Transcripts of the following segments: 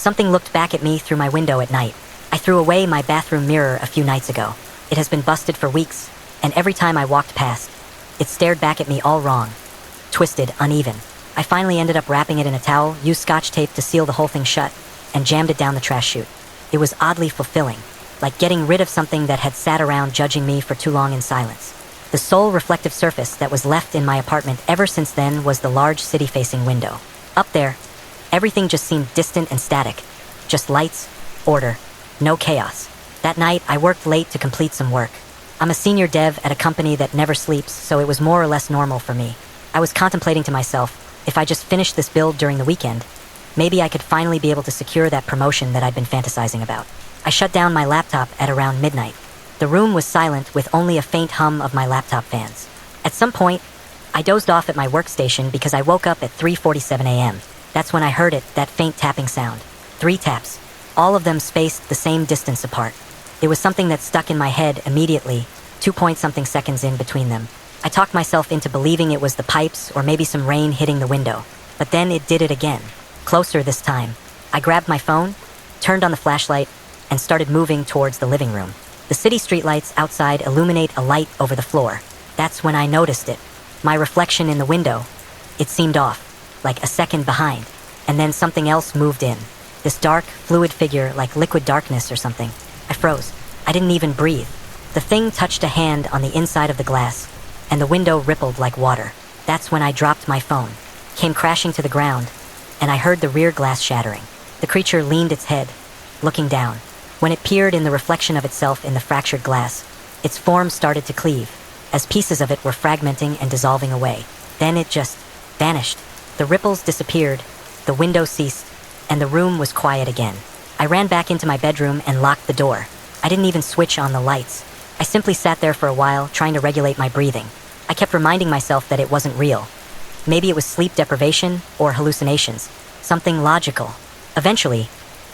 Something looked back at me through my window at night. I threw away my bathroom mirror a few nights ago. It has been busted for weeks, and every time I walked past, it stared back at me all wrong. Twisted, uneven. I finally ended up wrapping it in a towel, used scotch tape to seal the whole thing shut, and jammed it down the trash chute. It was oddly fulfilling, like getting rid of something that had sat around judging me for too long in silence. The sole reflective surface that was left in my apartment ever since then was the large city-facing window. Up there, everything just seemed distant and static. Just lights, order, no chaos. That night, I worked late to complete some work. I'm a senior dev at a company that never sleeps, so it was more or less normal for me. I was contemplating to myself, if I just finished this build during the weekend, maybe I could finally be able to secure that promotion that I'd been fantasizing about. I shut down my laptop at around midnight. The room was silent with only a faint hum of my laptop fans. At some point, I dozed off at my workstation because I woke up at 3:47 a.m. That's when I heard it, that faint tapping sound. 3 taps. All of them spaced the same distance apart. It was something that stuck in my head immediately, 2-point-something seconds in between them. I talked myself into believing it was the pipes or maybe some rain hitting the window. But then it did it again. Closer this time. I grabbed my phone, turned on the flashlight, and started moving towards the living room. The city streetlights outside illuminate a light over the floor. That's when I noticed it. My reflection in the window. It seemed off, like a second behind. And then something else moved in. This dark, fluid figure like liquid darkness or something. I froze. I didn't even breathe. The thing touched a hand on the inside of the glass, and the window rippled like water. That's when I dropped my phone, came crashing to the ground, and I heard the rear glass shattering. The creature leaned its head, looking down. When it peered in the reflection of itself in the fractured glass, its form started to cleave, as pieces of it were fragmenting and dissolving away. Then it just vanished. The ripples disappeared, the window ceased, and the room was quiet again. I ran back into my bedroom and locked the door. I didn't even switch on the lights. I simply sat there for a while, trying to regulate my breathing. I kept reminding myself that it wasn't real. Maybe it was sleep deprivation or hallucinations, something logical. Eventually,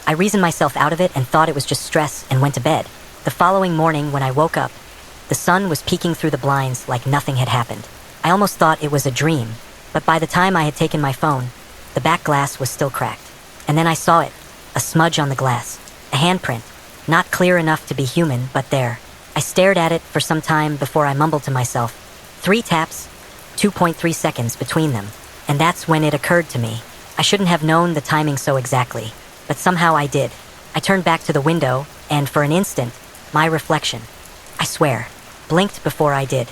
I reasoned myself out of it and thought it was just stress and went to bed. The following morning, when I woke up, the sun was peeking through the blinds like nothing had happened. I almost thought it was a dream, but by the time I had taken my phone, the back glass was still cracked. And then I saw it, a smudge on the glass, a handprint, not clear enough to be human, but there. I stared at it for some time before I mumbled to myself. 3 taps, 2.3 seconds between them. And that's when it occurred to me. I shouldn't have known the timing so exactly, but somehow I did. I turned back to the window, and for an instant, my reflection, I swear, blinked before I did.